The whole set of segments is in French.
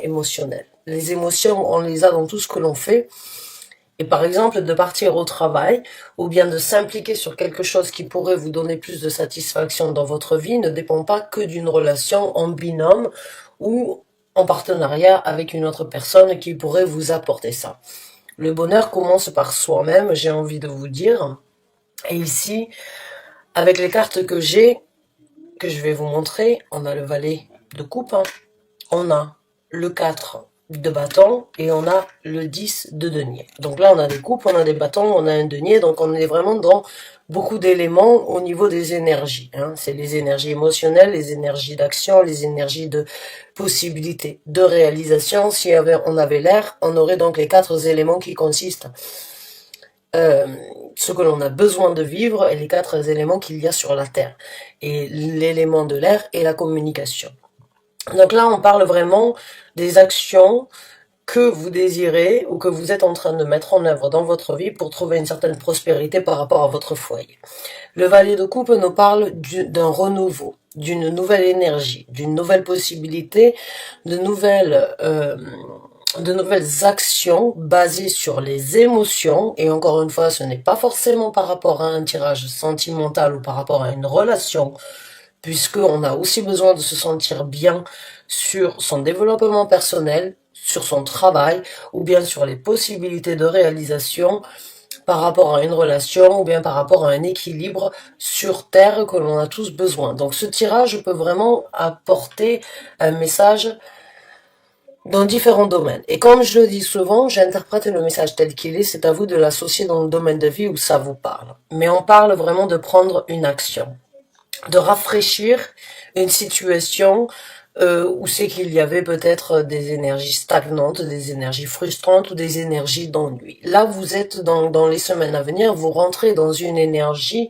émotionnel. Les émotions, on les a dans tout ce que l'on fait. Et par exemple, de partir au travail ou bien de s'impliquer sur quelque chose qui pourrait vous donner plus de satisfaction dans votre vie ne dépend pas que d'une relation en binôme ou en partenariat avec une autre personne qui pourrait vous apporter ça. Le bonheur commence par soi-même, j'ai envie de vous dire. Et ici, avec les cartes que j'ai, que je vais vous montrer, on a le valet de coupe, on a le 4 de bâton et on a le 10 de denier. Donc là, on a des coupes, on a des bâtons, on a un denier, donc on est vraiment dans beaucoup d'éléments au niveau des énergies. C'est les énergies émotionnelles, les énergies d'action, les énergies de possibilité, de réalisation. Si on avait l'air, on aurait donc les 4 éléments qui consistent ce que l'on a besoin de vivre et les 4 éléments qu'il y a sur la Terre. Et l'élément de l'air est la communication. Donc là, on parle vraiment des actions que vous désirez ou que vous êtes en train de mettre en œuvre dans votre vie pour trouver une certaine prospérité par rapport à votre foyer. Le valet de coupe nous parle d'un renouveau, d'une nouvelle énergie, d'une nouvelle possibilité, de nouvelles actions basées sur les émotions. Et encore une fois, ce n'est pas forcément par rapport à un tirage sentimental ou par rapport à une relation, puisqu'on a aussi besoin de se sentir bien sur son développement personnel, sur son travail, ou bien sur les possibilités de réalisation par rapport à une relation, ou bien par rapport à un équilibre sur Terre que l'on a tous besoin. Donc ce tirage peut vraiment apporter un message dans différents domaines. Et comme je le dis souvent, j'interprète le message tel qu'il est, c'est à vous de l'associer dans le domaine de vie où ça vous parle. Mais on parle vraiment de prendre une action, de rafraîchir une situation où c'est qu'il y avait peut-être des énergies stagnantes, des énergies frustrantes ou des énergies d'ennui. Là, vous êtes dans les semaines à venir, vous rentrez dans une énergie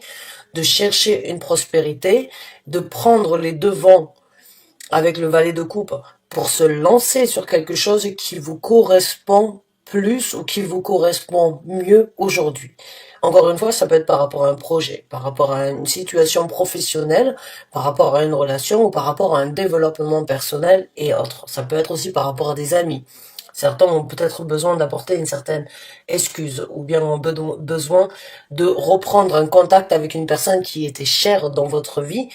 de chercher une prospérité, de prendre les devants avec le valet de coupe pour se lancer sur quelque chose qui vous correspond plus ou qui vous correspond mieux aujourd'hui. Encore une fois, ça peut être par rapport à un projet, par rapport à une situation professionnelle, par rapport à une relation ou par rapport à un développement personnel et autres. Ça peut être aussi par rapport à des amis. Certains ont peut-être besoin d'apporter une certaine excuse ou bien ont besoin de reprendre un contact avec une personne qui était chère dans votre vie,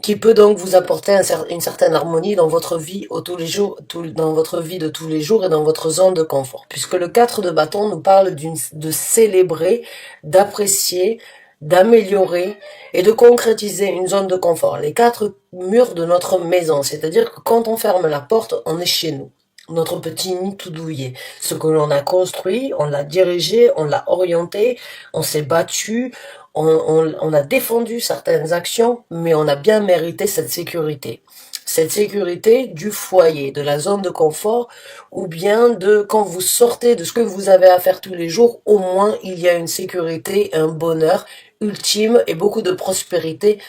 qui peut donc vous apporter une certaine harmonie dans votre vie tous les jours, dans votre vie de tous les jours et dans votre zone de confort. Puisque le 4 de bâton nous parle de célébrer, d'apprécier, d'améliorer et de concrétiser une zone de confort. Les 4 murs de notre maison, c'est-à-dire que quand on ferme la porte, on est chez nous. Notre petit nid tout douillet. Ce que l'on a construit, on l'a dirigé, on l'a orienté, on s'est battu, on a défendu certaines actions, mais on a bien mérité cette sécurité. Cette sécurité du foyer, de la zone de confort, ou bien de quand vous sortez de ce que vous avez à faire tous les jours, au moins il y a une sécurité, un bonheur ultime et beaucoup de prospérité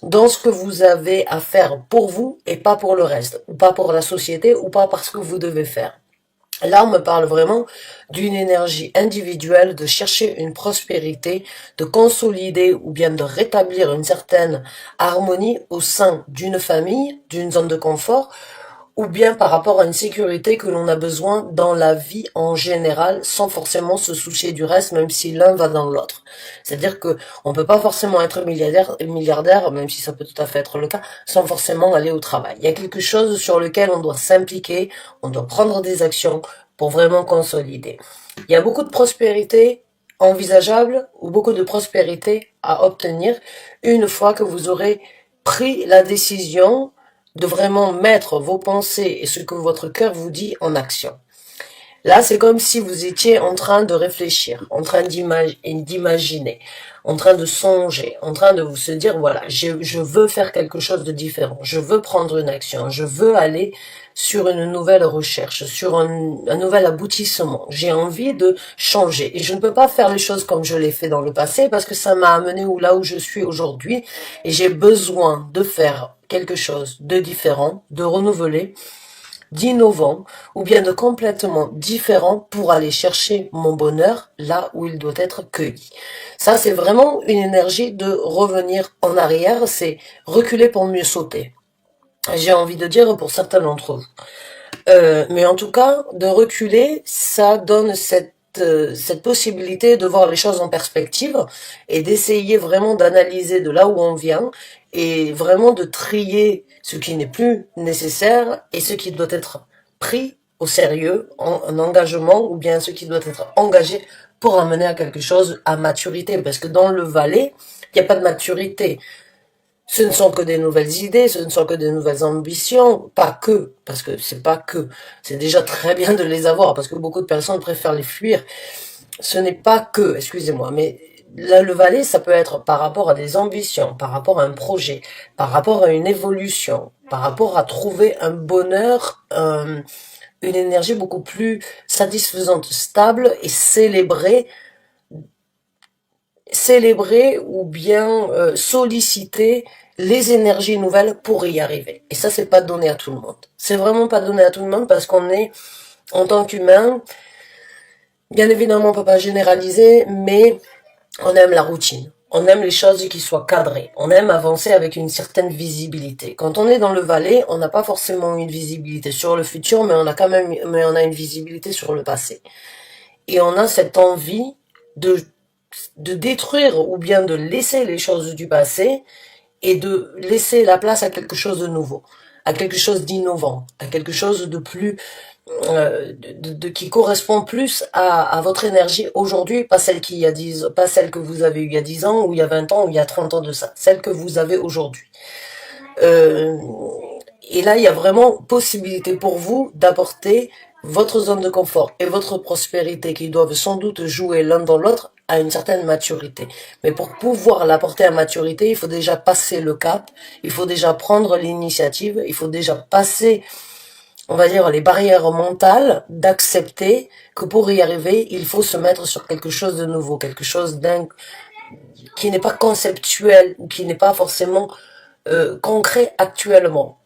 dans ce que vous avez à faire pour vous et pas pour le reste, ou pas pour la société, ou pas parce que vous devez faire. Là, on me parle vraiment d'une énergie individuelle, de chercher une prospérité, de consolider ou bien de rétablir une certaine harmonie au sein d'une famille, d'une zone de confort, ou bien par rapport à une sécurité que l'on a besoin dans la vie en général, sans forcément se soucier du reste, même si l'un va dans l'autre. C'est-à-dire que on peut pas forcément être milliardaire, même si ça peut tout à fait être le cas, sans forcément aller au travail. Il y a quelque chose sur lequel on doit s'impliquer, on doit prendre des actions pour vraiment consolider. Il y a beaucoup de prospérité envisageable ou beaucoup de prospérité à obtenir une fois que vous aurez pris la décision de vraiment mettre vos pensées et ce que votre cœur vous dit en action. Là, c'est comme si vous étiez en train de réfléchir, en train d'imaginer, en train de songer, en train de vous se dire, voilà, je veux faire quelque chose de différent, je veux prendre une action, je veux aller sur une nouvelle recherche, sur un nouvel aboutissement. J'ai envie de changer. Et je ne peux pas faire les choses comme je l'ai fait dans le passé parce que ça m'a amené là où je suis aujourd'hui. Et j'ai besoin de faire quelque chose de différent, de renouveler, d'innovant ou bien de complètement différent pour aller chercher mon bonheur là où il doit être cueilli. Ça, c'est vraiment une énergie de revenir en arrière, c'est reculer pour mieux sauter. J'ai envie de dire pour certains d'entre vous. Mais en tout cas, de reculer, ça donne cette possibilité de voir les choses en perspective et d'essayer vraiment d'analyser de là où on vient et vraiment de trier ce qui n'est plus nécessaire et ce qui doit être pris au sérieux, en engagement, ou bien ce qui doit être engagé pour amener à quelque chose à maturité. Parce que dans le valet, il n'y a pas de maturité. Ce ne sont que des nouvelles idées, ce ne sont que des nouvelles ambitions, pas que, parce que c'est pas que. C'est déjà très bien de les avoir, parce que beaucoup de personnes préfèrent les fuir. Ce n'est pas que, excusez-moi, mais là, le valet, ça peut être par rapport à des ambitions, par rapport à un projet, par rapport à une évolution, par rapport à trouver un bonheur, une énergie beaucoup plus satisfaisante, stable et célébrer ou bien solliciter les énergies nouvelles pour y arriver. Et ça, c'est pas donné à tout le monde. C'est vraiment pas donné à tout le monde parce qu'on est, en tant qu'humain, bien évidemment, on peut pas généraliser, mais on aime la routine. On aime les choses qui soient cadrées. On aime avancer avec une certaine visibilité. Quand on est dans le valet, on n'a pas forcément une visibilité sur le futur, mais on a une visibilité sur le passé. Et on a cette envie de détruire ou bien de laisser les choses du passé et de laisser la place à quelque chose de nouveau, à quelque chose d'innovant, à quelque chose de plus qui correspond plus à votre énergie aujourd'hui, pas celle qu'il y a 10, pas celle que vous avez eu il y a 10 ans, ou il y a 20 ans, ou il y a 30 ans de ça, celle que vous avez aujourd'hui. Euh, et là, il y a vraiment possibilité pour vous d'apporter votre zone de confort et votre prospérité qui doivent sans doute jouer l'un dans l'autre à une certaine maturité. Mais pour pouvoir l'apporter à maturité, il faut déjà passer le cap, il faut déjà prendre l'initiative, il faut déjà passer, on va dire, les barrières mentales d'accepter que pour y arriver, il faut se mettre sur quelque chose de nouveau, quelque chose qui n'est pas conceptuel ou qui n'est pas forcément concret actuellement.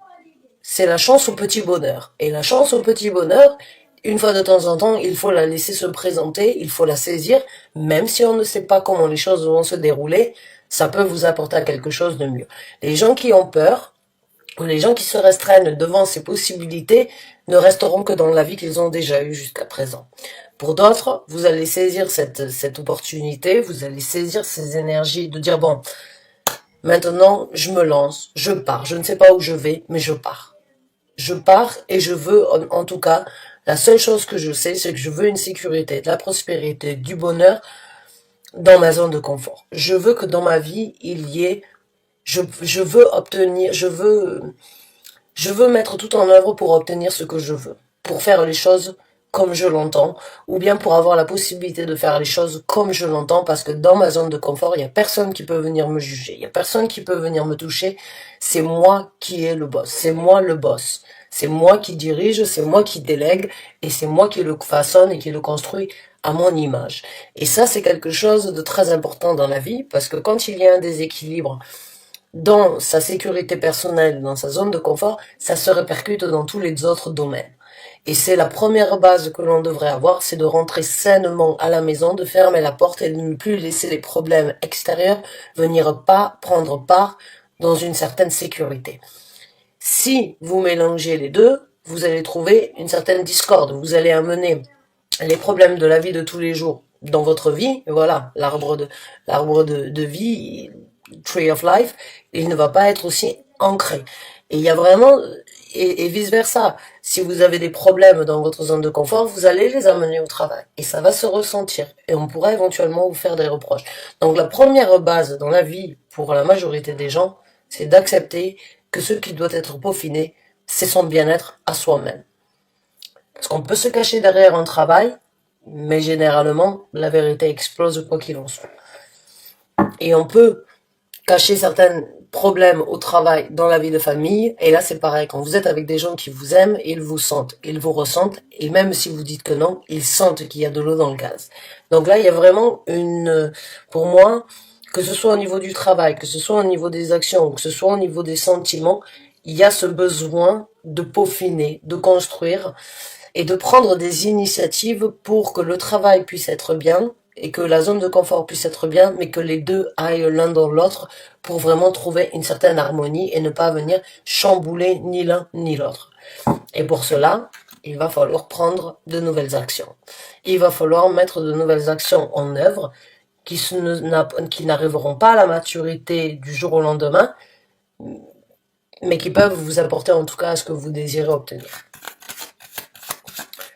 C'est la chance au petit bonheur. Et la chance au petit bonheur, une fois de temps en temps, il faut la laisser se présenter, il faut la saisir, même si on ne sait pas comment les choses vont se dérouler, ça peut vous apporter quelque chose de mieux. Les gens qui ont peur, ou les gens qui se restreignent devant ces possibilités, ne resteront que dans la vie qu'ils ont déjà eue jusqu'à présent. Pour d'autres, vous allez saisir cette opportunité, vous allez saisir ces énergies de dire, bon, maintenant, je me lance, je pars, je ne sais pas où je vais, mais je pars. Je pars et je veux, en tout cas, la seule chose que je sais, c'est que je veux une sécurité, de la prospérité, du bonheur dans ma zone de confort. Je veux que dans ma vie, il y ait, je veux obtenir, je veux mettre tout en œuvre pour obtenir ce que je veux, pour faire les choses comme je l'entends, ou bien pour avoir la possibilité de faire les choses comme je l'entends, parce que dans ma zone de confort, il n'y a personne qui peut venir me juger, il n'y a personne qui peut venir me toucher, c'est moi qui est le boss, c'est moi le boss, c'est moi qui dirige, c'est moi qui délègue, et c'est moi qui le façonne et qui le construit à mon image. Et ça, c'est quelque chose de très important dans la vie, parce que quand il y a un déséquilibre dans sa sécurité personnelle, dans sa zone de confort, ça se répercute dans tous les autres domaines. Et c'est la première base que l'on devrait avoir, c'est de rentrer sainement à la maison, de fermer la porte et de ne plus laisser les problèmes extérieurs venir prendre part dans une certaine sécurité. Si vous mélangez les deux, vous allez trouver une certaine discorde. Vous allez amener les problèmes de la vie de tous les jours dans votre vie. Et voilà, l'arbre de vie, Tree of Life, il ne va pas être aussi ancré. Et il y a vraiment, et vice versa. Si vous avez des problèmes dans votre zone de confort, vous allez les amener au travail. Et ça va se ressentir. Et on pourra éventuellement vous faire des reproches. Donc la première base dans la vie, pour la majorité des gens, c'est d'accepter que ce qui doit être peaufiné, c'est son bien-être à soi-même. Parce qu'on peut se cacher derrière un travail, mais généralement, la vérité explose quoi qu'il en soit. Et on peut cacher certains problèmes au travail, dans la vie de famille, et là c'est pareil, quand vous êtes avec des gens qui vous aiment, ils vous sentent, ils vous ressentent, et même si vous dites que non, ils sentent qu'il y a de l'eau dans le gaz. Donc là, il y a vraiment pour moi, que ce soit au niveau du travail, que ce soit au niveau des actions, que ce soit au niveau des sentiments, il y a ce besoin de peaufiner, de construire, et de prendre des initiatives pour que le travail puisse être bien, et que la zone de confort puisse être bien, mais que les deux aillent l'un dans l'autre pour vraiment trouver une certaine harmonie et ne pas venir chambouler ni l'un ni l'autre. Et pour cela, il va falloir prendre de nouvelles actions. Il va falloir mettre de nouvelles actions en œuvre qui n'arriveront pas à la maturité du jour au lendemain, mais qui peuvent vous apporter en tout cas ce que vous désirez obtenir.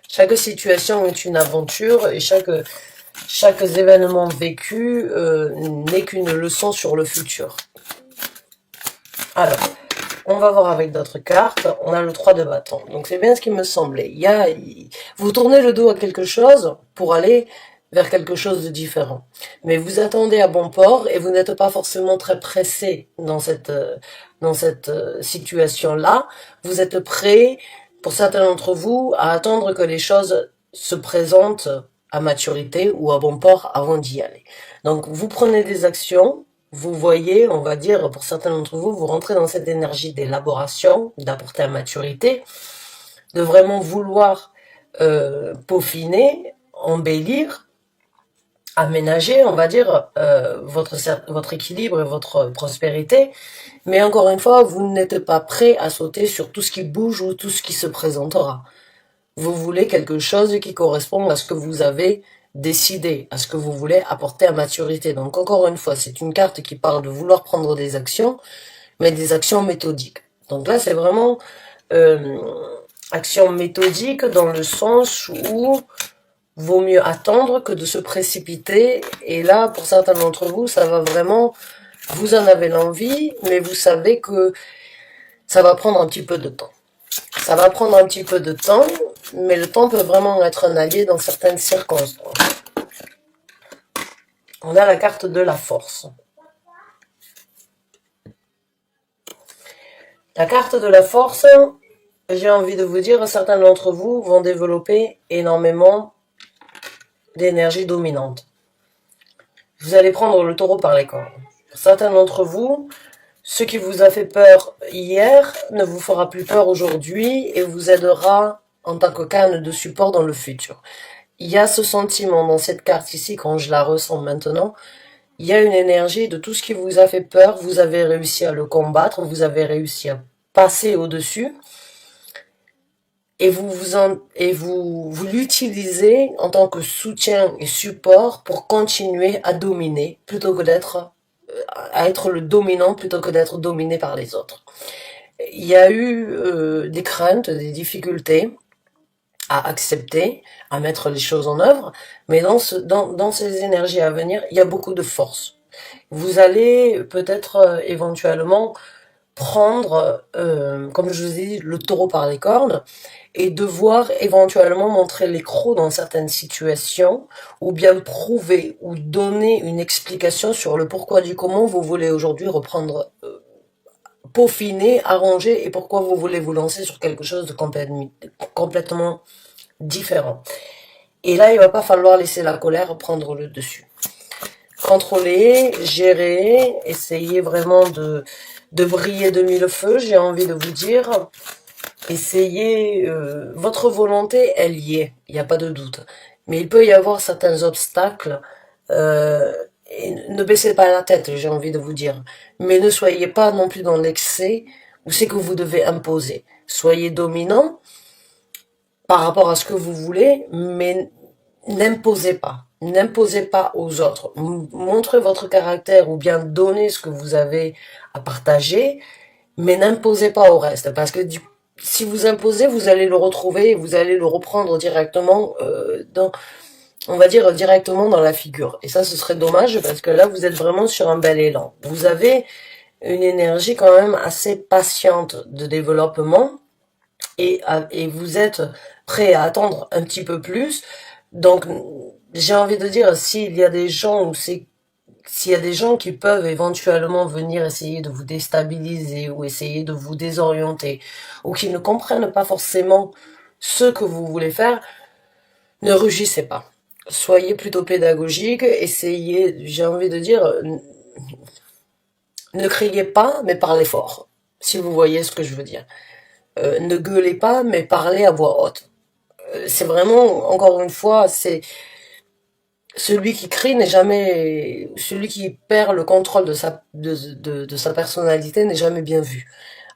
Chaque situation est une aventure et chaque événement vécu n'est qu'une leçon sur le futur. Alors, on va voir avec d'autres cartes. On a le 3 de bâton. Donc c'est bien ce qui me semblait. Vous tournez le dos à quelque chose pour aller vers quelque chose de différent. Mais vous attendez à bon port et vous n'êtes pas forcément très pressé dans cette situation-là. Vous êtes prêt, pour certains d'entre vous, à attendre que les choses se présentent à maturité ou à bon port avant d'y aller. Donc vous prenez des actions, vous voyez, on va dire, pour certains d'entre vous, vous rentrez dans cette énergie d'élaboration, d'apporter à maturité, de vraiment vouloir peaufiner, embellir, aménager, on va dire, votre équilibre et votre prospérité. Mais encore une fois, vous n'êtes pas prêt à sauter sur tout ce qui bouge ou tout ce qui se présentera. Vous voulez quelque chose qui correspond à ce que vous avez décidé, à ce que vous voulez apporter à maturité. Donc encore une fois, c'est une carte qui parle de vouloir prendre des actions, mais des actions méthodiques. Donc là, c'est vraiment action méthodique dans le sens où vaut mieux attendre que de se précipiter. Et là, pour certains d'entre vous, ça va vraiment, vous en avez l'envie, mais vous savez que ça va prendre un petit peu de temps. Ça va prendre un petit peu de temps, mais le temps peut vraiment être un allié dans certaines circonstances. On a la carte de la force. La carte de la force, j'ai envie de vous dire, certains d'entre vous vont développer énormément d'énergie dominante. Vous allez prendre le taureau par les cornes. Pour certains d'entre vous, ce qui vous a fait peur hier ne vous fera plus peur aujourd'hui et vous aidera en tant que canne de support dans le futur. Il y a ce sentiment dans cette carte ici, quand je la ressens maintenant, il y a une énergie de tout ce qui vous a fait peur, vous avez réussi à le combattre, vous avez réussi à passer au-dessus, et vous l'utilisez en tant que soutien et support pour continuer à dominer, plutôt que à être le dominant plutôt que d'être dominé par les autres. Il y a eu des craintes, des difficultés à accepter, à mettre les choses en œuvre, mais dans ces énergies à venir, il y a beaucoup de force. Vous allez peut-être éventuellement prendre, comme je vous ai dit, le taureau par les cornes et devoir éventuellement montrer les crocs dans certaines situations ou bien prouver ou donner une explication sur le pourquoi du comment vous voulez aujourd'hui reprendre, peaufiner, arranger et pourquoi vous voulez vous lancer sur quelque chose de complètement différent. Et là, il va pas falloir laisser la colère prendre le dessus. Contrôler, gérer, essayer vraiment de briller de mille feux, j'ai envie de vous dire. Essayez, votre volonté, elle y est, il n'y a pas de doute. Mais il peut y avoir certains obstacles, et ne baissez pas la tête, j'ai envie de vous dire. Mais ne soyez pas non plus dans l'excès où c'est que vous devez imposer. Soyez dominant par rapport à ce que vous voulez, mais n'imposez pas. N'imposez pas aux autres. Montrez votre caractère ou bien donnez ce que vous avez à partager, mais n'imposez pas au reste. Parce que si vous imposez, vous allez le retrouver et vous allez le reprendre directement on va dire directement dans la figure. Et ça, ce serait dommage parce que là, vous êtes vraiment sur un bel élan. Vous avez une énergie quand même assez patiente de développement et vous êtes prêt à attendre un petit peu plus. Donc, j'ai envie de dire, s'il y a des gens qui peuvent éventuellement venir essayer de vous déstabiliser ou essayer de vous désorienter ou qui ne comprennent pas forcément ce que vous voulez faire, ne rugissez pas. Soyez plutôt pédagogique, essayez, j'ai envie de dire, ne criez pas, mais parlez fort, si vous voyez ce que je veux dire. Ne gueulez pas, mais parlez à voix haute. C'est vraiment, encore une fois, c'est celui qui crie n'est jamais, celui qui perd le contrôle de sa personnalité n'est jamais bien vu.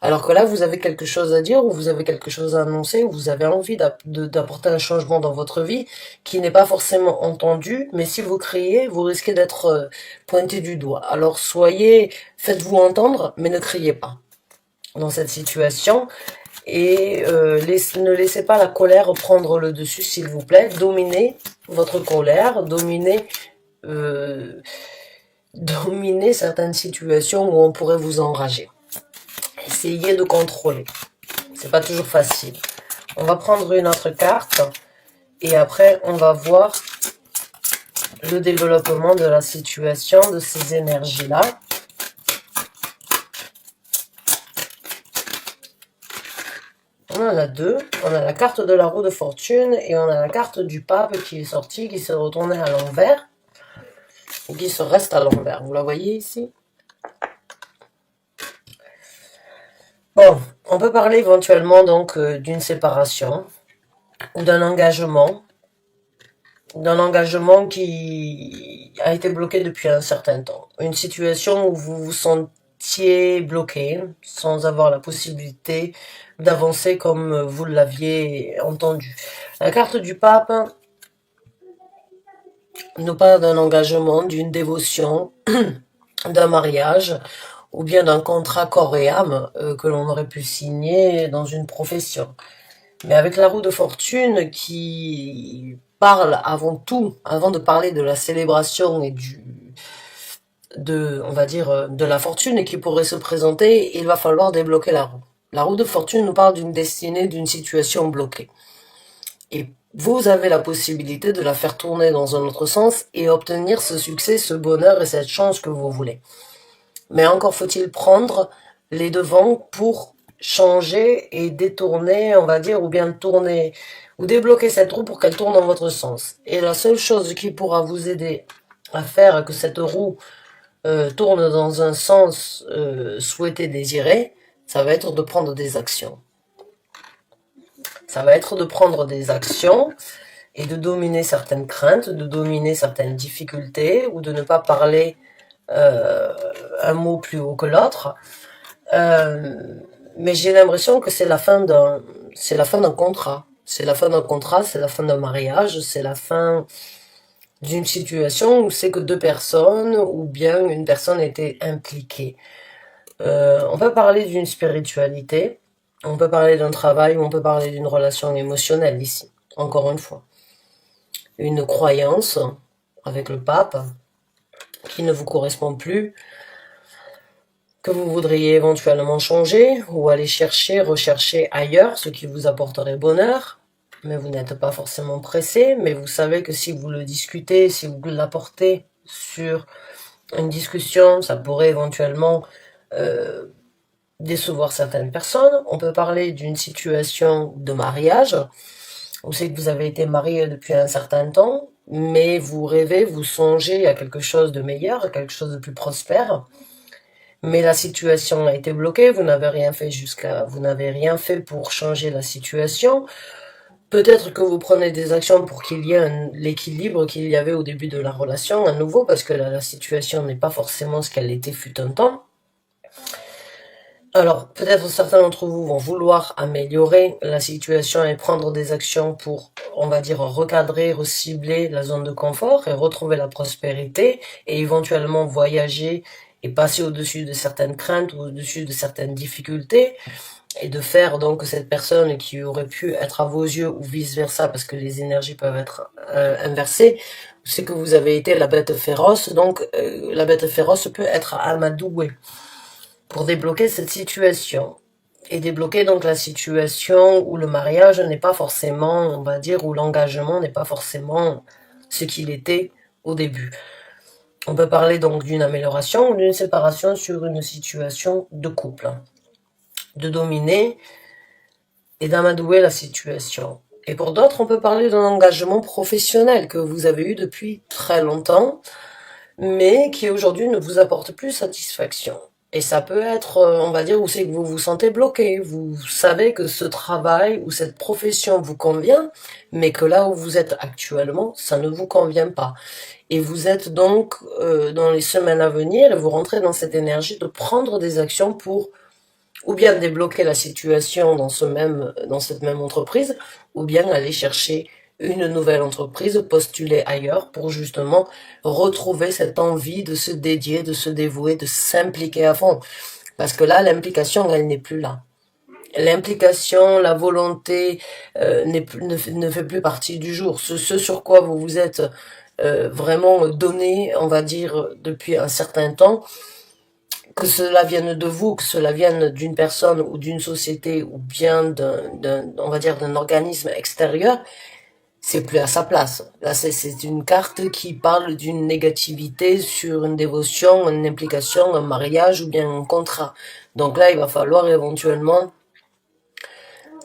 Alors que là, vous avez quelque chose à dire, ou vous avez quelque chose à annoncer, ou vous avez envie d'apporter un changement dans votre vie qui n'est pas forcément entendu, mais si vous criez, vous risquez d'être pointé du doigt. Alors faites-vous entendre, mais ne criez pas dans cette situation. Et ne laissez pas la colère prendre le dessus, s'il vous plaît. Dominez votre colère, euh, dominez certaines situations où on pourrait vous enrager. Essayez de contrôler. C'est pas toujours facile. On va prendre une autre carte et après on va voir le développement de la situation, de ces énergies-là. On en a deux. On a la carte de la roue de fortune et on a la carte du pape qui est sortie, qui s'est retournée à l'envers et qui se reste à l'envers. Vous la voyez ici? Bon, on peut parler éventuellement donc d'une séparation ou d'un engagement qui a été bloqué depuis un certain temps. Une situation où vous vous sentiez bloqué sans avoir la possibilité d'avancer comme vous l'aviez entendu. La carte du pape nous parle d'un engagement, d'une dévotion, d'un mariage ou bien d'un contrat corps et âme que l'on aurait pu signer dans une profession. Mais avec la roue de fortune qui parle avant tout, avant de parler de la célébration et on va dire, de la fortune qui pourrait se présenter, il va falloir débloquer la roue. La roue de fortune nous parle d'une destinée, d'une situation bloquée. Et vous avez la possibilité de la faire tourner dans un autre sens et obtenir ce succès, ce bonheur et cette chance que vous voulez. Mais encore faut-il prendre les devants pour changer et détourner, on va dire, ou bien tourner, ou débloquer cette roue pour qu'elle tourne dans votre sens. Et la seule chose qui pourra vous aider à faire que cette roue tourne dans un sens souhaité, désiré, ça va être de prendre des actions. Ça va être de prendre des actions et de dominer certaines craintes, de dominer certaines difficultés, ou de ne pas parler un mot plus haut que l'autre. Mais j'ai l'impression que c'est la fin d'un contrat. C'est la fin d'un contrat, c'est la fin d'un mariage, c'est la fin d'une situation où c'est que deux personnes ou bien une personne était impliquée. On peut parler d'une spiritualité, on peut parler d'un travail, on peut parler d'une relation émotionnelle ici, encore une fois. Une croyance avec le pape qui ne vous correspond plus, que vous voudriez éventuellement changer ou aller rechercher ailleurs ce qui vous apporterait bonheur, mais vous n'êtes pas forcément pressé, mais vous savez que si vous le discutez, si vous l'apportez sur une discussion, ça pourrait éventuellement décevoir certaines personnes. On peut parler d'une situation de mariage, où c'est que vous avez été marié depuis un certain temps, mais vous rêvez, vous songez à quelque chose de meilleur, à quelque chose de plus prospère. Mais la situation a été bloquée, vous n'avez rien fait pour changer la situation. Peut-être que vous prenez des actions pour qu'il y ait l'équilibre qu'il y avait au début de la relation à nouveau, parce que la situation n'est pas forcément ce qu'elle était fut un temps. Alors, peut-être certains d'entre vous vont vouloir améliorer la situation et prendre des actions pour, on va dire, recadrer, recibler la zone de confort et retrouver la prospérité et éventuellement voyager et passer au-dessus de certaines craintes ou au-dessus de certaines difficultés et de faire donc cette personne qui aurait pu être à vos yeux ou vice-versa, parce que les énergies peuvent être inversées, c'est que vous avez été la bête féroce, donc la bête féroce peut être amadouée pour débloquer cette situation. Et débloquer donc la situation où le mariage n'est pas forcément, on va dire, où l'engagement n'est pas forcément ce qu'il était au début. On peut parler donc d'une amélioration ou d'une séparation sur une situation de couple. De dominer et d'amadouer la situation. Et pour d'autres, on peut parler d'un engagement professionnel que vous avez eu depuis très longtemps, mais qui aujourd'hui ne vous apporte plus satisfaction. Et ça peut être, on va dire, où c'est que vous vous sentez bloqué. Vous savez que ce travail ou cette profession vous convient, mais que là où vous êtes actuellement, ça ne vous convient pas. Et vous êtes donc dans les semaines à venir, et vous rentrez dans cette énergie de prendre des actions pour ou bien débloquer la situation dans cette même entreprise, ou bien aller chercher une nouvelle entreprise, postuler ailleurs pour justement retrouver cette envie de se dédier, de se dévouer, de s'impliquer à fond. Parce que là, l'implication, elle n'est plus là. L'implication, la volonté ne fait plus partie du jour. Ce sur quoi vous vous êtes vraiment donné, on va dire, depuis un certain temps, que cela vienne de vous, que cela vienne d'une personne ou d'une société ou bien on va dire, d'un organisme extérieur, c'est plus à sa place. Là, c'est une carte qui parle d'une négativité sur une dévotion, une implication, un mariage ou bien un contrat. Donc là, il va falloir éventuellement,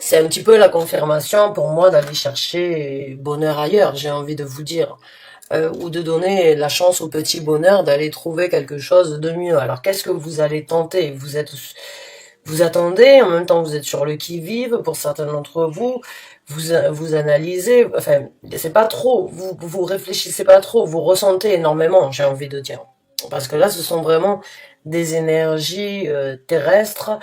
c'est un petit peu la confirmation pour moi d'aller chercher bonheur ailleurs, j'ai envie de vous dire. Ou de donner la chance au petit bonheur d'aller trouver quelque chose de mieux. Alors qu'est-ce que vous allez tenter? Vous attendez, en même temps vous êtes sur le qui-vive, pour certains d'entre vous, vous analysez, enfin, c'est pas trop, vous réfléchissez pas trop, vous ressentez énormément, j'ai envie de dire. Parce que là, ce sont vraiment des énergies terrestres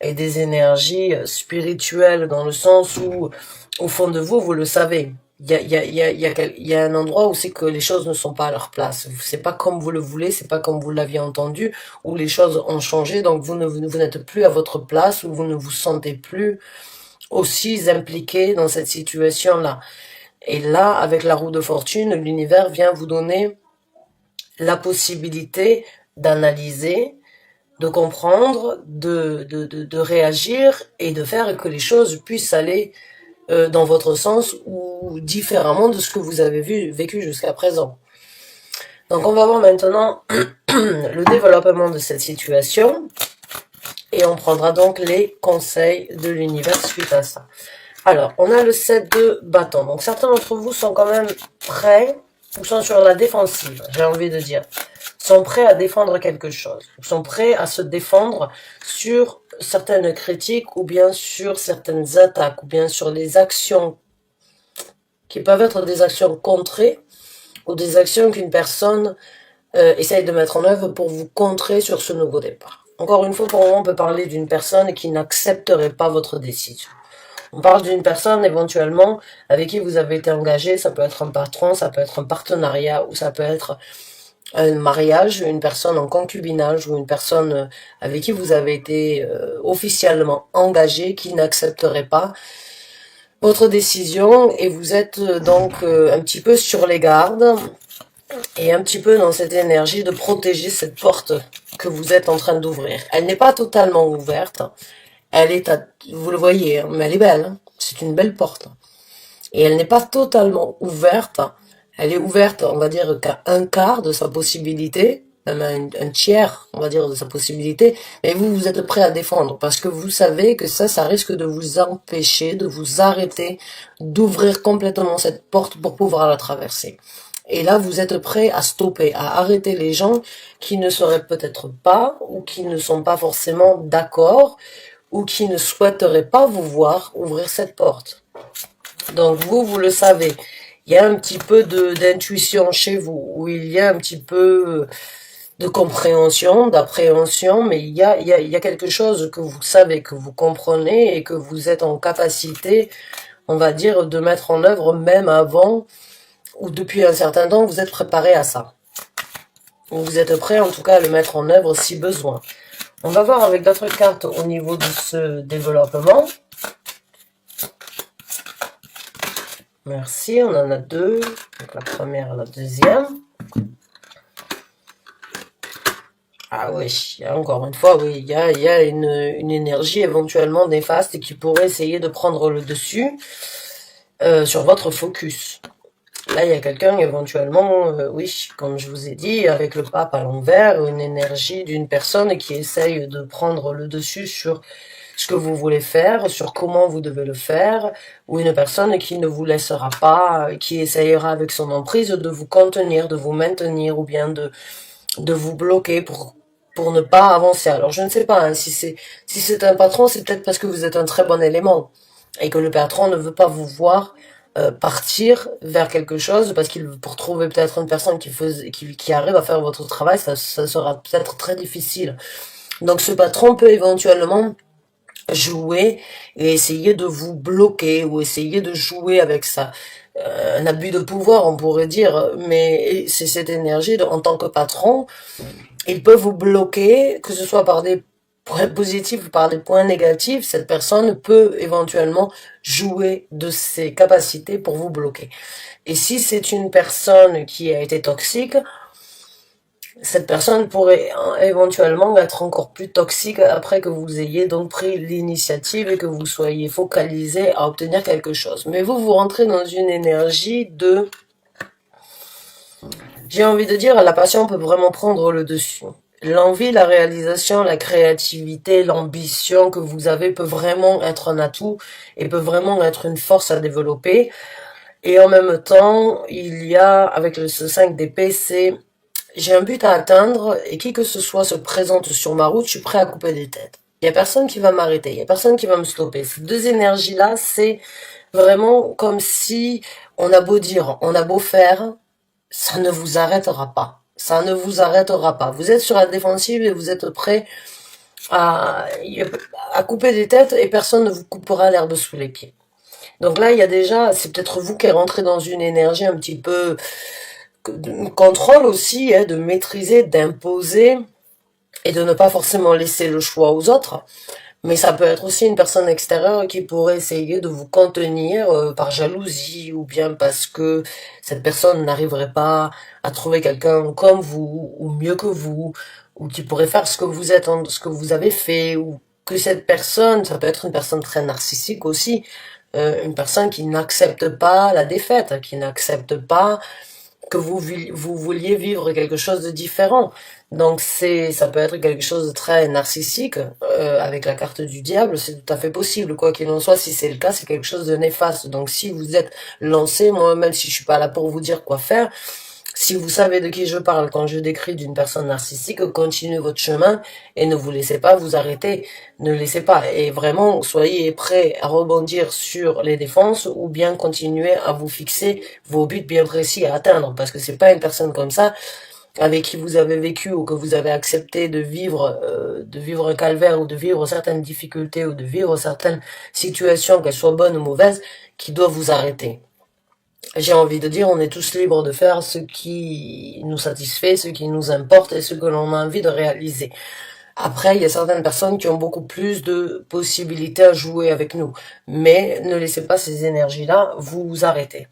et des énergies spirituelles, dans le sens où, au fond de vous, vous le savez. Il y a un endroit où c'est que les choses ne sont pas à leur place. C'est pas comme vous le voulez, c'est pas comme vous l'aviez entendu, où les choses ont changé, donc vous n'êtes plus à votre place, où vous ne vous sentez plus aussi impliqué dans cette situation-là. Et là, avec la roue de fortune, l'univers vient vous donner la possibilité d'analyser, de comprendre, de réagir et de faire que les choses puissent aller dans votre sens ou différemment de ce que vous avez vécu jusqu'à présent. Donc on va voir maintenant le développement de cette situation et on prendra donc les conseils de l'univers suite à ça. Alors, on a le 7 de bâton. Donc certains d'entre vous sont quand même prêts ou sont sur la défensive, j'ai envie de dire. Sont prêts à défendre quelque chose, sont prêts à se défendre sur certaines critiques ou bien sur certaines attaques ou bien sur les actions qui peuvent être des actions contrées ou des actions qu'une personne essaye de mettre en œuvre pour vous contrer sur ce nouveau départ. Encore une fois, pour moi, on peut parler d'une personne qui n'accepterait pas votre décision. On parle d'une personne éventuellement avec qui vous avez été engagé, ça peut être un patron, ça peut être un partenariat ou ça peut être un mariage, une personne en concubinage ou une personne avec qui vous avez été officiellement engagé qui n'accepterait pas votre décision et vous êtes donc un petit peu sur les gardes et un petit peu dans cette énergie de protéger cette porte que vous êtes en train d'ouvrir. Elle n'est pas totalement ouverte, elle est, vous le voyez, hein, mais elle est belle, hein, c'est une belle porte. Et elle n'est pas totalement ouverte, elle est ouverte, on va dire, qu'à un quart de sa possibilité, même un tiers, on va dire, de sa possibilité, mais vous êtes prêt à défendre, parce que vous savez que ça risque de vous empêcher, de vous arrêter, d'ouvrir complètement cette porte pour pouvoir la traverser. Et là, vous êtes prêt à stopper, à arrêter les gens qui ne seraient peut-être pas, ou qui ne sont pas forcément d'accord, ou qui ne souhaiteraient pas vous voir ouvrir cette porte. Donc vous le savez. Il y a un petit peu d'intuition chez vous, où il y a un petit peu de compréhension, d'appréhension, mais il y a quelque chose que vous savez, que vous comprenez et que vous êtes en capacité, on va dire, de mettre en œuvre même avant ou depuis un certain temps, vous êtes préparé à ça. Vous êtes prêt en tout cas à le mettre en œuvre si besoin. On va voir avec d'autres cartes au niveau de ce développement. Merci, on en a deux. Donc la première et la deuxième. Ah oui, encore une fois, oui, il y a une énergie éventuellement néfaste qui pourrait essayer de prendre le dessus sur votre focus. Là, il y a quelqu'un éventuellement, oui, comme je vous ai dit, avec le pape à l'envers, une énergie d'une personne qui essaye de prendre le dessus sur ce que vous voulez faire, sur comment vous devez le faire, ou une personne qui ne vous laissera pas, qui essayera avec son emprise de vous contenir, de vous maintenir, ou bien de vous bloquer pour ne pas avancer. Alors je ne sais pas, hein, si c'est un patron, c'est peut-être parce que vous êtes un très bon élément, et que le patron ne veut pas vous voir partir vers quelque chose, parce qu'il pour trouver peut-être une personne qui arrive à faire votre travail, ça sera peut-être très difficile. Donc ce patron peut éventuellement jouer et essayer de vous bloquer ou essayer de jouer avec ça. Un abus de pouvoir, on pourrait dire, mais c'est cette énergie en tant que patron, il peut vous bloquer, que ce soit par des points positifs ou par des points négatifs, cette personne peut éventuellement jouer de ses capacités pour vous bloquer. Et si c'est une personne qui a été toxique, cette personne pourrait éventuellement être encore plus toxique après que vous ayez donc pris l'initiative et que vous soyez focalisé à obtenir quelque chose. Mais vous rentrez dans une énergie de... J'ai envie de dire, la passion peut vraiment prendre le dessus. L'envie, la réalisation, la créativité, l'ambition que vous avez peut vraiment être un atout et peut vraiment être une force à développer. Et en même temps, il y a, avec ce 5 d'épée, c'est j'ai un but à atteindre et qui que ce soit se présente sur ma route, je suis prêt à couper des têtes. Il y a personne qui va m'arrêter, il y a personne qui va me stopper. Ces deux énergies-là, c'est vraiment comme si on a beau dire, on a beau faire, ça ne vous arrêtera pas. Ça ne vous arrêtera pas. Vous êtes sur la défensive et vous êtes prêt à, à couper des têtes et personne ne vous coupera l'herbe sous les pieds. Donc là, il y a déjà, c'est peut-être vous qui êtes rentré dans une énergie un petit peu de contrôle aussi, de maîtriser, d'imposer et de ne pas forcément laisser le choix aux autres. Mais ça peut être aussi une personne extérieure qui pourrait essayer de vous contenir par jalousie ou bien parce que cette personne n'arriverait pas à trouver quelqu'un comme vous ou mieux que vous ou qui pourrait faire ce que vous êtes, ce que vous avez fait ou que cette personne, ça peut être une personne très narcissique aussi, une personne qui n'accepte pas la défaite, qui n'accepte pas que vous vouliez vivre quelque chose de différent. Donc ça peut être quelque chose de très narcissique, avec la carte du diable, c'est tout à fait possible. Quoi qu'il en soit, si c'est le cas, c'est quelque chose de néfaste. Donc si vous êtes lancé, moi même si je suis pas là pour vous dire quoi faire, si vous savez de qui je parle quand je décris d'une personne narcissique, continuez votre chemin et ne vous laissez pas vous arrêter. Ne laissez pas. Et vraiment, soyez prêts à rebondir sur les défenses ou bien continuer à vous fixer vos buts bien précis à atteindre. Parce que c'est pas une personne comme ça avec qui vous avez vécu ou que vous avez accepté de vivre un calvaire ou de vivre certaines difficultés ou de vivre certaines situations, qu'elles soient bonnes ou mauvaises, qui doivent vous arrêter. J'ai envie de dire, on est tous libres de faire ce qui nous satisfait, ce qui nous importe et ce que l'on a envie de réaliser. Après, il y a certaines personnes qui ont beaucoup plus de possibilités à jouer avec nous. Mais ne laissez pas ces énergies-là vous arrêter.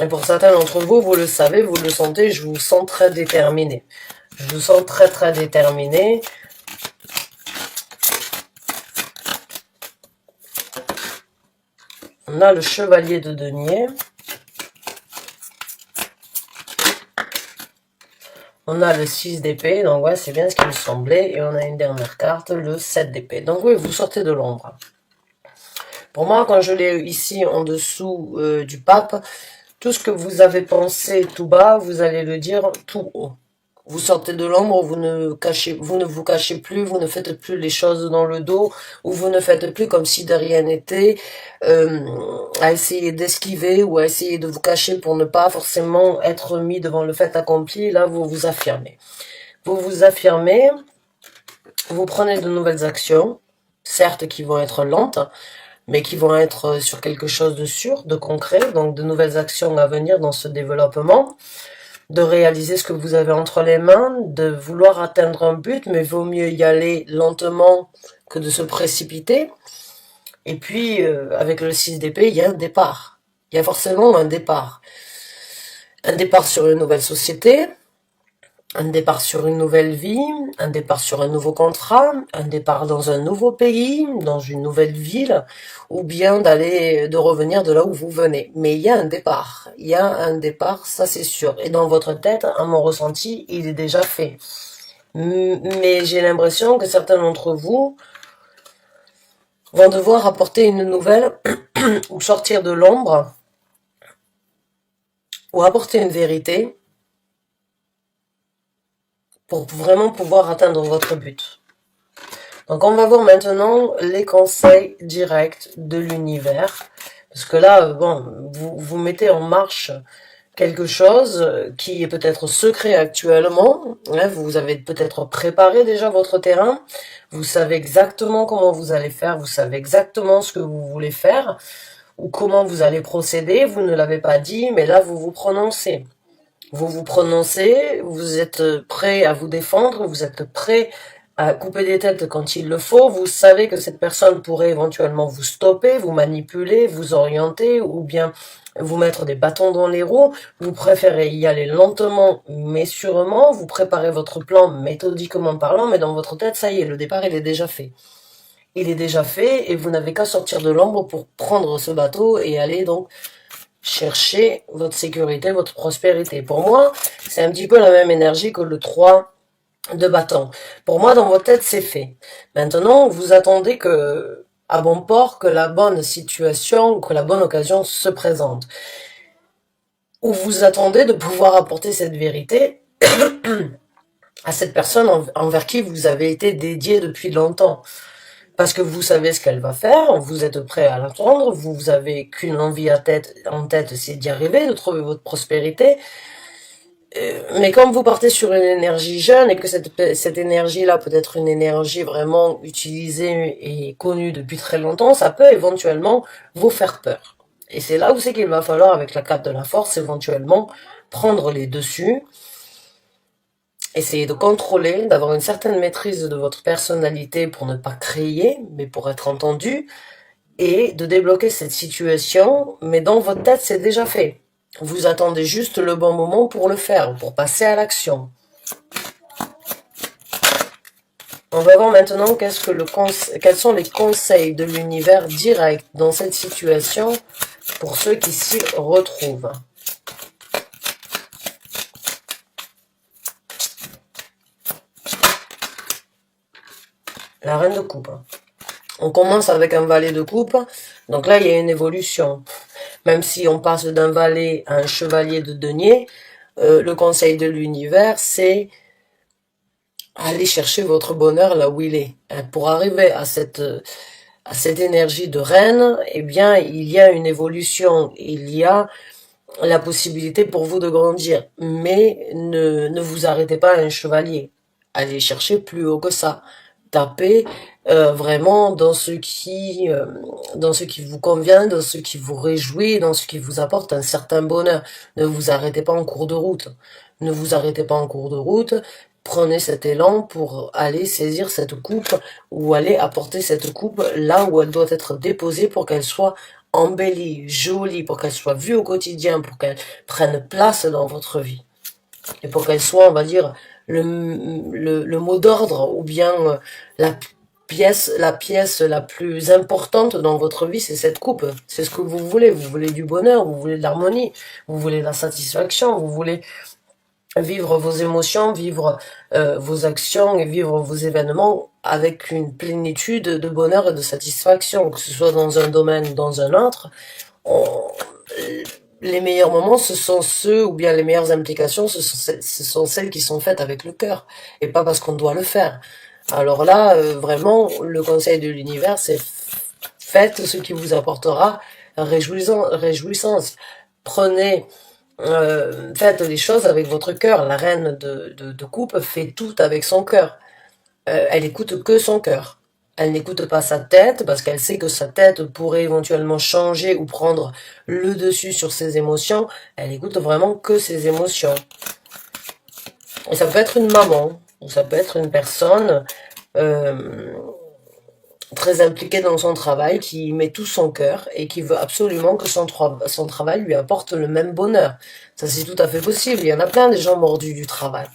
Et pour certains d'entre vous, vous le savez, vous le sentez, je vous sens très déterminé. Je vous sens très très déterminé. On a le chevalier de denier. On a le 6 d'épée, donc ouais, c'est bien ce qui me semblait. Et on a une dernière carte, le 7 d'épée. Donc oui, vous sortez de l'ombre. Pour moi, quand je l'ai ici en dessous du pape, tout ce que vous avez pensé tout bas, vous allez le dire tout haut. Vous sortez de l'ombre, vous ne vous cachez plus, vous ne faites plus les choses dans le dos, ou vous ne faites plus comme si de rien n'était, à essayer d'esquiver ou à essayer de vous cacher pour ne pas forcément être mis devant le fait accompli. Là, vous vous affirmez. Vous vous affirmez, vous prenez de nouvelles actions, certes qui vont être lentes, mais qui vont être sur quelque chose de sûr, de concret, donc de nouvelles actions à venir dans ce développement, de réaliser ce que vous avez entre les mains, de vouloir atteindre un but, mais vaut mieux y aller lentement que de se précipiter. Et puis, avec le 6 d'épée, il y a un départ. Il y a forcément un départ. Un départ sur une nouvelle société, un départ sur une nouvelle vie, un départ sur un nouveau contrat, un départ dans un nouveau pays, dans une nouvelle ville, ou bien de revenir de là où vous venez. Mais il y a un départ, ça c'est sûr. Et dans votre tête, à mon ressenti, il est déjà fait. Mais j'ai l'impression que certains d'entre vous vont devoir apporter une nouvelle, ou sortir de l'ombre, ou apporter une vérité, pour vraiment pouvoir atteindre votre but. Donc on va voir maintenant les conseils directs de l'univers. Parce que là, bon, vous mettez en marche quelque chose qui est peut-être secret actuellement. Hein, vous avez peut-être préparé déjà votre terrain. Vous savez exactement comment vous allez faire. Vous savez exactement ce que vous voulez faire ou comment vous allez procéder. Vous ne l'avez pas dit, mais là, vous vous prononcez. Vous vous prononcez, vous êtes prêt à vous défendre, vous êtes prêt à couper des têtes quand il le faut, vous savez que cette personne pourrait éventuellement vous stopper, vous manipuler, vous orienter ou bien vous mettre des bâtons dans les roues, vous préférez y aller lentement mais sûrement, vous préparez votre plan méthodiquement parlant, mais dans votre tête, ça y est, le départ il est déjà fait. Il est déjà fait et vous n'avez qu'à sortir de l'ombre pour prendre ce bateau et aller donc chercher votre sécurité, votre prospérité. Pour moi, c'est un petit peu la même énergie que le 3 de bâton. Pour moi, dans votre tête, c'est fait. Maintenant, vous attendez que, à bon port, que la bonne situation, que la bonne occasion se présente. Ou vous attendez de pouvoir apporter cette vérité à cette personne envers qui vous avez été dédié depuis longtemps. Parce que vous savez ce qu'elle va faire, vous êtes prêt à l'attendre, vous avez qu'une envie en tête, c'est d'y arriver, de trouver votre prospérité. Mais comme vous partez sur une énergie jeune et que cette énergie-là peut être une énergie vraiment utilisée et connue depuis très longtemps, ça peut éventuellement vous faire peur. Et c'est là où c'est qu'il va falloir, avec la carte de la force, éventuellement prendre les dessus, essayer de contrôler, d'avoir une certaine maîtrise de votre personnalité pour ne pas crier, mais pour être entendu, et de débloquer cette situation, mais dans votre tête, c'est déjà fait. Vous attendez juste le bon moment pour le faire, pour passer à l'action. On va voir maintenant quels sont les conseils de l'univers direct dans cette situation pour ceux qui s'y retrouvent. La reine de coupe. On commence avec un valet de coupe, donc là il y a une évolution. Même si on passe d'un valet à un chevalier de denier, le conseil de l'univers, c'est aller chercher votre bonheur là où il est. Pour arriver à cette énergie de reine, eh bien, il y a une évolution, il y a la possibilité pour vous de grandir. Mais ne vous arrêtez pas à un chevalier. Allez chercher plus haut que ça. Tapez vraiment dans ce qui vous convient, dans ce qui vous réjouit, dans ce qui vous apporte un certain bonheur. Ne vous arrêtez pas en cours de route. Ne vous arrêtez pas en cours de route. Prenez cet élan pour aller saisir cette coupe ou aller apporter cette coupe là où elle doit être déposée pour qu'elle soit embellie, jolie, pour qu'elle soit vue au quotidien, pour qu'elle prenne place dans votre vie. Et pour qu'elle soit, on va dire, le mot d'ordre ou bien la pièce la plus importante dans votre vie, c'est cette coupe. C'est ce que vous voulez. Vous voulez du bonheur, vous voulez de l'harmonie, vous voulez de la satisfaction, vous voulez vivre vos émotions, vivre vos actions et vivre vos événements avec une plénitude de bonheur et de satisfaction, que ce soit dans un domaine ou dans un autre. Les meilleurs moments, ce sont ceux, ou bien les meilleures implications, ce sont celles qui sont faites avec le cœur, et pas parce qu'on doit le faire. Alors là, vraiment, le conseil de l'univers, c'est faites ce qui vous apportera réjouissance. Prenez, faites les choses avec votre cœur. La reine de coupe fait tout avec son cœur. Elle écoute que son cœur. Elle n'écoute pas sa tête parce qu'elle sait que sa tête pourrait éventuellement changer ou prendre le dessus sur ses émotions. Elle écoute vraiment que ses émotions. Et ça peut être une maman, ou ça peut être une personne très impliquée dans son travail, qui met tout son cœur et qui veut absolument que son travail lui apporte le même bonheur. Ça, c'est tout à fait possible. Il y en a plein des gens mordus du travail.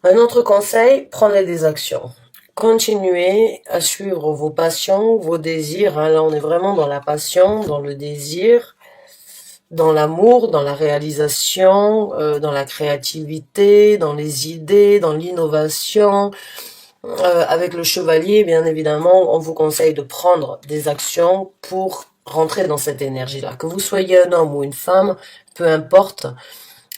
Un autre conseil, prenez des actions. Continuez à suivre vos passions, vos désirs. Là, on est vraiment dans la passion, dans le désir, dans l'amour, dans la réalisation, dans la créativité, dans les idées, dans l'innovation. Avec le chevalier, bien évidemment, on vous conseille de prendre des actions pour rentrer dans cette énergie-là. Que vous soyez un homme ou une femme, peu importe,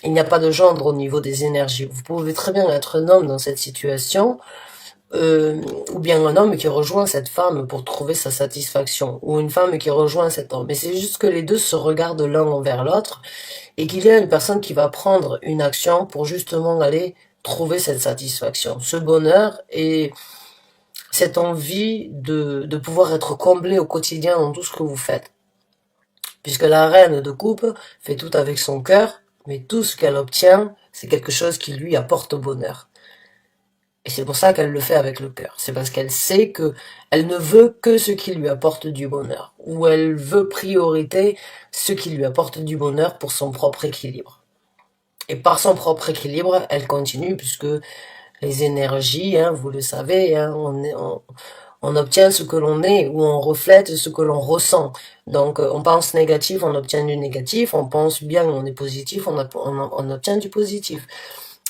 il n'y a pas de gendre au niveau des énergies. Vous pouvez très bien être un homme dans cette situation, ou bien un homme qui rejoint cette femme pour trouver sa satisfaction, ou une femme qui rejoint cet homme. Mais c'est juste que les deux se regardent l'un envers l'autre, et qu'il y a une personne qui va prendre une action pour justement aller trouver cette satisfaction, ce bonheur et cette envie de pouvoir être comblé au quotidien dans tout ce que vous faites. Puisque la reine de coupe fait tout avec son cœur, mais tout ce qu'elle obtient, c'est quelque chose qui lui apporte bonheur. Et c'est pour ça qu'elle le fait avec le cœur. C'est parce qu'elle sait que elle ne veut que ce qui lui apporte du bonheur. Ou elle veut priorité ce qui lui apporte du bonheur pour son propre équilibre. Et par son propre équilibre, elle continue puisque les énergies, hein, vous le savez, hein, on obtient ce que l'on est ou on reflète ce que l'on ressent. Donc on pense négatif, on obtient du négatif, on pense bien, on est positif, on obtient du positif.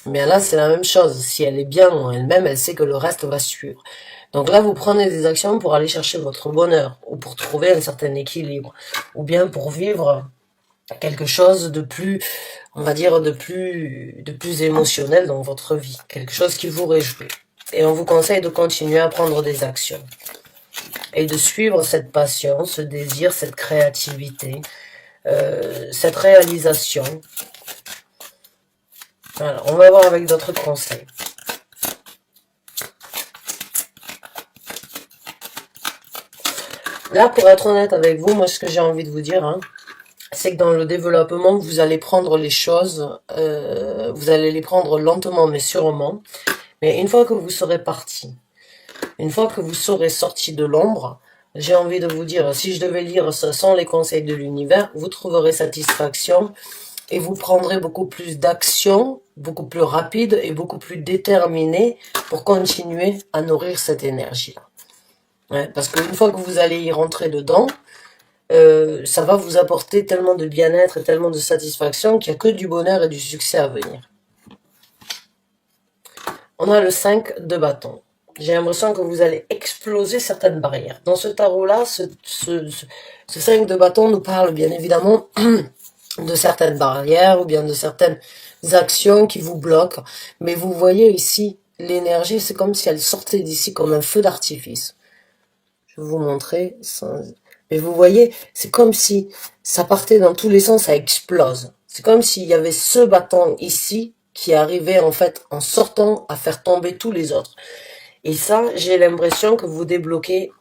Mais là, c'est la même chose. Si elle est bien en elle-même, elle sait que le reste va suivre. Donc là, vous prenez des actions pour aller chercher votre bonheur, ou pour trouver un certain équilibre, ou bien pour vivre quelque chose de plus, on va dire, de plus émotionnel dans votre vie. Quelque chose qui vous réjouit. Et on vous conseille de continuer à prendre des actions. Et de suivre cette passion, ce désir, cette créativité, cette réalisation. Alors, on va voir avec d'autres conseils. Là, pour être honnête avec vous, moi, ce que j'ai envie de vous dire, hein, c'est que dans le développement, vous allez prendre les choses, vous allez les prendre lentement mais sûrement. Mais une fois que vous serez parti, une fois que vous serez sorti de l'ombre, j'ai envie de vous dire, si je devais lire ça sans les conseils de l'univers, vous trouverez satisfaction et vous prendrez beaucoup plus d'action, beaucoup plus rapide et beaucoup plus déterminé pour continuer à nourrir cette énergie-là. Ouais, parce qu'une fois que vous allez y rentrer dedans, ça va vous apporter tellement de bien-être et tellement de satisfaction qu'il n'y a que du bonheur et du succès à venir. On a le 5 de bâton. J'ai l'impression que vous allez exploser certaines barrières. Dans ce tarot-là, ce 5 de bâton nous parle bien évidemment de certaines barrières ou bien de certaines actions qui vous bloquent. Mais vous voyez ici, l'énergie, c'est comme si elle sortait d'ici comme un feu d'artifice. Je vais vous montrer. Mais vous voyez, c'est comme si ça partait dans tous les sens, ça explose. C'est comme s'il y avait ce bâton ici qui arrivait en fait en sortant à faire tomber tous les autres. Et ça, j'ai l'impression que vous débloquez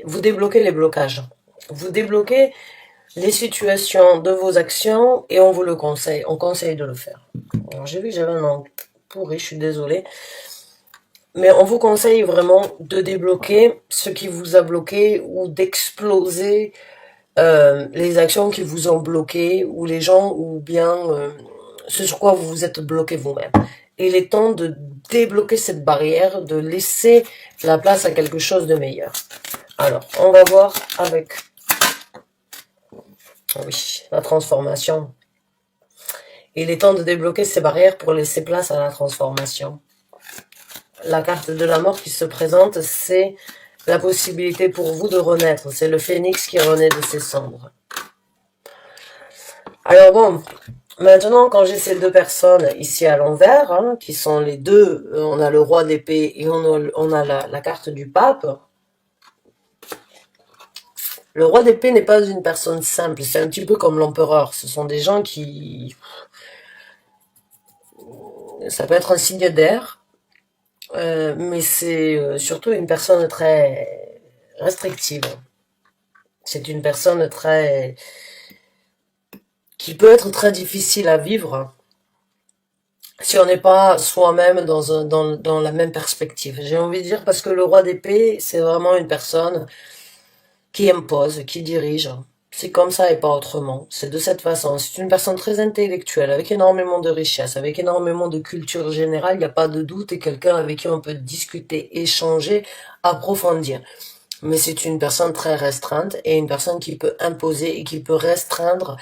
les blocages. Vous débloquez les situations de vos actions et on vous le conseille. On conseille de le faire. J'ai vu que j'avais un angle pourri, je suis désolée. Mais on vous conseille vraiment de débloquer ce qui vous a bloqué ou d'exploser les actions qui vous ont bloqué ou les gens ou bien ce sur quoi vous vous êtes bloqué vous-même. Et il est temps de débloquer cette barrière, de laisser la place à quelque chose de meilleur. Alors, on va voir avec oui, la transformation. Il est temps de débloquer ces barrières pour laisser place à la transformation. La carte de la mort qui se présente, c'est la possibilité pour vous de renaître. C'est le phénix qui renaît de ses cendres. Alors bon, maintenant quand j'ai ces deux personnes ici à l'envers, hein, qui sont les deux, on a le roi d'épée et on a la carte du pape. Le roi d'épée n'est pas une personne simple, c'est un petit peu comme l'empereur. Ce sont des gens qui... Ça peut être un signe d'air, mais c'est surtout une personne très restrictive. C'est une personne très... qui peut être très difficile à vivre si on n'est pas soi-même dans la même perspective. J'ai envie de dire parce que le roi d'épée, c'est vraiment une personne qui impose, qui dirige. C'est comme ça et pas autrement. C'est de cette façon. C'est une personne très intellectuelle, avec énormément de richesse, avec énormément de culture générale, il n'y a pas de doute, et quelqu'un avec qui on peut discuter, échanger, approfondir. Mais c'est une personne très restreinte et une personne qui peut imposer et qui peut restreindre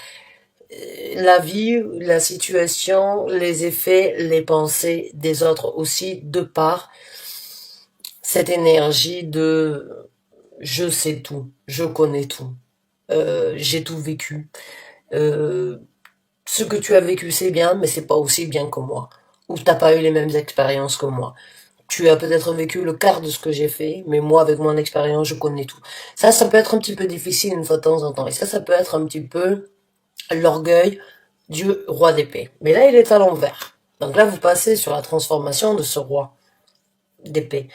la vie, la situation, les effets, les pensées des autres aussi, de par cette énergie de je sais tout, je connais tout, j'ai tout vécu. Ce que tu as vécu c'est bien, mais c'est pas aussi bien que moi. Ou t'as pas eu les mêmes expériences que moi. Tu as peut-être vécu le quart de ce que j'ai fait, mais moi, avec mon expérience, je connais tout. Ça peut être un petit peu difficile une fois de temps en temps. Et ça peut être un petit peu l'orgueil du roi d'épée. Mais là, il est à l'envers. Donc là, vous passez sur la transformation de ce roi d'épée.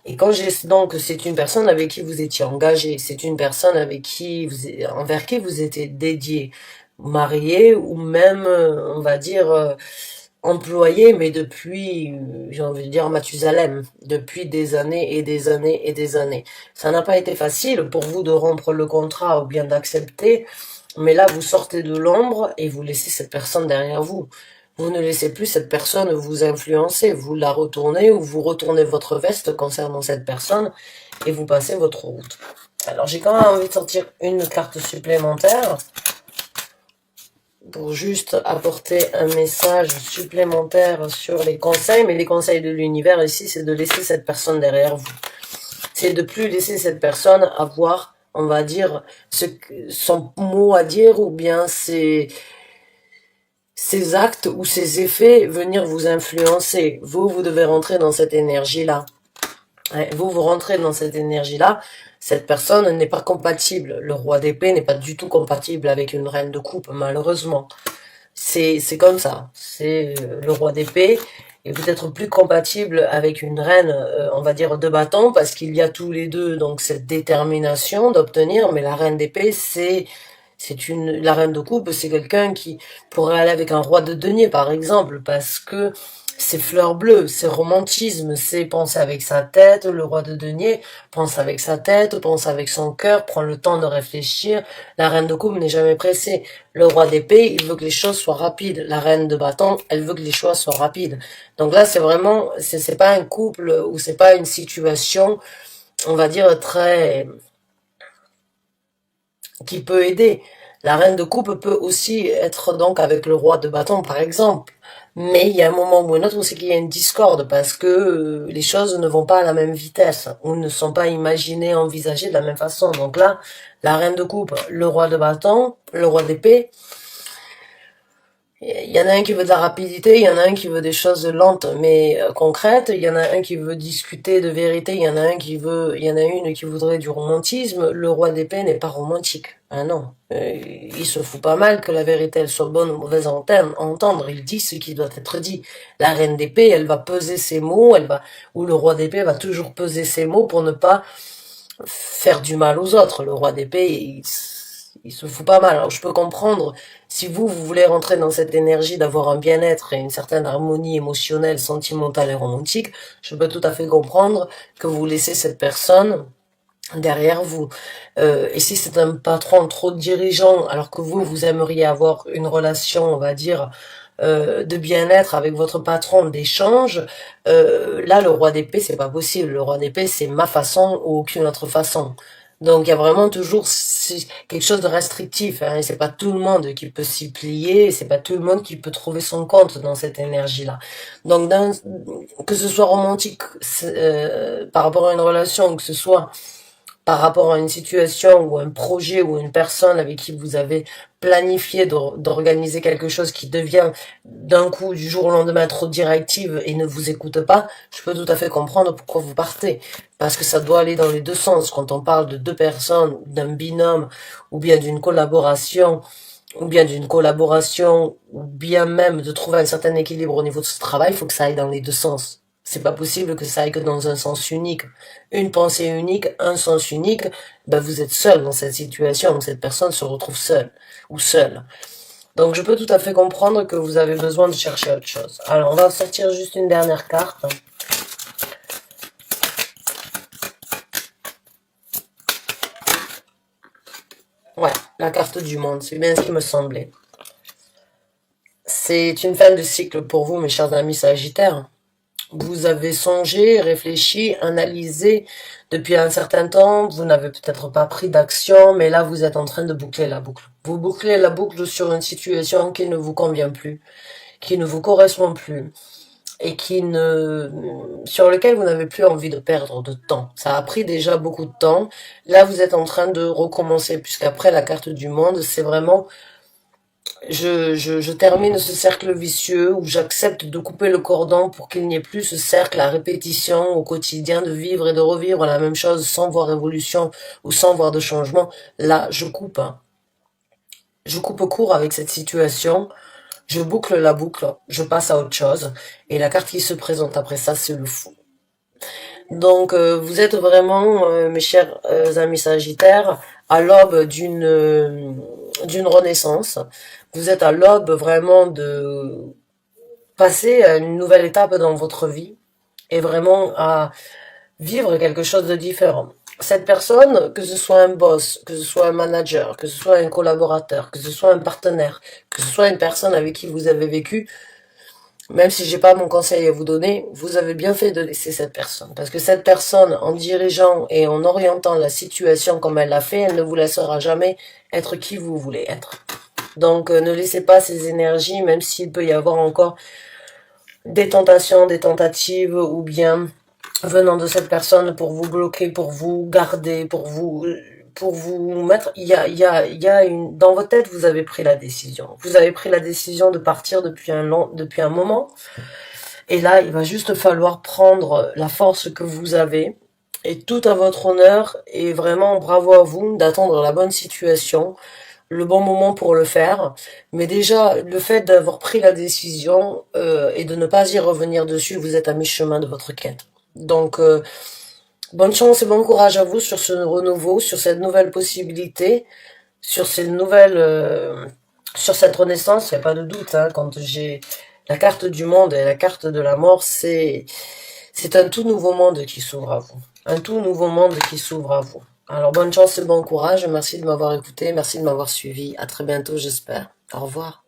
Et quand j'ai donc c'est une personne avec qui vous étiez engagé, c'est une personne avec qui envers qui vous étiez dédié, marié ou même on va dire employé, mais depuis j'ai envie de dire Mathusalem, depuis des années et des années et des années. Ça n'a pas été facile pour vous de rompre le contrat ou bien d'accepter, mais là vous sortez de l'ombre et vous laissez cette personne derrière vous. Vous ne laissez plus cette personne vous influencer, vous la retournez ou vous retournez votre veste concernant cette personne et vous passez votre route. Alors j'ai quand même envie de sortir une carte supplémentaire pour juste apporter un message supplémentaire sur les conseils, mais les conseils de l'univers ici, c'est de laisser cette personne derrière vous. C'est de plus laisser cette personne avoir, on va dire, son mot à dire ou bien ses actes ou ses effets venir vous influencer. Vous devez rentrer dans cette énergie-là. Vous rentrez dans cette énergie-là. Cette personne n'est pas compatible. Le roi d'épée n'est pas du tout compatible avec une reine de coupe, malheureusement. C'est comme ça. C'est le roi d'épée est peut-être plus compatible avec une reine, on va dire, de bâton, parce qu'il y a tous les deux donc cette détermination d'obtenir, mais la reine d'épée, la reine de coupe, c'est quelqu'un qui pourrait aller avec un roi de denier, par exemple, parce que c'est fleur bleue, c'est romantisme, c'est penser avec sa tête. Le roi de denier pense avec sa tête, pense avec son cœur, prend le temps de réfléchir. La reine de coupe n'est jamais pressée. Le roi d'épée, il veut que les choses soient rapides. La reine de bâton, elle veut que les choses soient rapides. Donc là, c'est vraiment, c'est pas un couple ou c'est pas une situation, on va dire, très, qui peut aider. La reine de coupe peut aussi être donc avec le roi de bâton, par exemple. Mais il y a un moment ou un autre où c'est qu'il y a une discorde parce que les choses ne vont pas à la même vitesse ou ne sont pas imaginées, envisagées de la même façon. Donc là, la reine de coupe, le roi de bâton, le roi d'épée, il y en a un qui veut de la rapidité, il y en a un qui veut des choses lentes mais concrètes, il y en a un qui veut discuter de vérité, il y en a une qui voudrait du romantisme. Le roi d'épée n'est pas romantique. Ah non, il se fout pas mal que la vérité elle soit bonne ou mauvaise à entendre, il dit ce qui doit être dit. La reine d'épée, elle va peser ses mots, ou le roi d'épée va toujours peser ses mots pour ne pas faire du mal aux autres. Le roi d'épée, il se fout pas mal. Alors je peux comprendre, si vous voulez rentrer dans cette énergie d'avoir un bien-être et une certaine harmonie émotionnelle, sentimentale et romantique, je peux tout à fait comprendre que vous laissez cette personne derrière vous. Et si c'est un patron trop dirigeant, alors que vous aimeriez avoir une relation, on va dire, de bien-être avec votre patron, d'échange, là, le roi d'épée, c'est pas possible. Le roi d'épée, c'est ma façon ou aucune autre façon. Donc, il y a vraiment toujours quelque chose de restrictif, hein, et c'est pas tout le monde qui peut s'y plier, et c'est pas tout le monde qui peut trouver son compte dans cette énergie-là. Donc, que ce soit romantique, par rapport à une relation, que ce soit par rapport à une situation ou un projet ou une personne avec qui vous avez planifié d'organiser quelque chose qui devient d'un coup du jour au lendemain trop directive et ne vous écoute pas, je peux tout à fait comprendre pourquoi vous partez. Parce que ça doit aller dans les deux sens. Quand on parle de deux personnes, d'un binôme, ou bien d'une collaboration, ou bien même de trouver un certain équilibre au niveau de ce travail, il faut que ça aille dans les deux sens. C'est pas possible que ça aille que dans un sens unique. Une pensée unique, un sens unique, ben vous êtes seul dans cette situation, donc cette personne se retrouve seule ou seule. Donc je peux tout à fait comprendre que vous avez besoin de chercher autre chose. Alors on va sortir juste une dernière carte. Ouais, la carte du monde, c'est bien ce qui me semblait. C'est une fin de cycle pour vous, mes chers amis sagittaires. Vous avez songé, réfléchi, analysé depuis un certain temps, vous n'avez peut-être pas pris d'action, mais là vous êtes en train de boucler la boucle. Vous bouclez la boucle sur une situation qui ne vous convient plus, qui ne vous correspond plus, et sur lequel vous n'avez plus envie de perdre de temps. Ça a pris déjà beaucoup de temps. Là vous êtes en train de recommencer, puisqu'après la carte du monde, c'est vraiment je termine ce cercle vicieux où j'accepte de couper le cordon pour qu'il n'y ait plus ce cercle à répétition au quotidien de vivre et de revivre la même chose sans voir évolution ou sans voir de changement. Là, je coupe. Je coupe court avec cette situation. Je boucle la boucle. Je passe à autre chose. Et la carte qui se présente après ça, c'est le fou. Donc, vous êtes vraiment, mes chers amis Sagittaires, à l'aube d'une renaissance. Vous êtes à l'aube vraiment de passer à une nouvelle étape dans votre vie et vraiment à vivre quelque chose de différent. Cette personne, que ce soit un boss, que ce soit un manager, que ce soit un collaborateur, que ce soit un partenaire, que ce soit une personne avec qui vous avez vécu, même si j'ai pas mon conseil à vous donner, vous avez bien fait de laisser cette personne. Parce que cette personne, en dirigeant et en orientant la situation comme elle l'a fait, elle ne vous laissera jamais être qui vous voulez être. Donc, ne laissez pas ces énergies, même s'il peut y avoir encore des tentations, des tentatives, ou bien venant de cette personne pour vous bloquer, pour vous garder, pour vous mettre, il y a une, dans votre tête, vous avez pris la décision. Vous avez pris la décision de partir depuis un moment. Et là, il va juste falloir prendre la force que vous avez et tout à votre honneur et vraiment bravo à vous d'attendre la bonne situation, le bon moment pour le faire. Mais déjà, le fait d'avoir pris la décision et de ne pas y revenir dessus, vous êtes à mi-chemin de votre quête. Donc, bonne chance et bon courage à vous sur ce renouveau, sur cette nouvelle possibilité, sur ces sur cette renaissance. Il n'y a pas de doute, hein, quand j'ai la carte du monde et la carte de la mort, c'est un tout nouveau monde qui s'ouvre à vous. Un tout nouveau monde qui s'ouvre à vous. Alors, bonne chance et bon courage. Merci de m'avoir écouté. Merci de m'avoir suivi. À très bientôt, j'espère. Au revoir.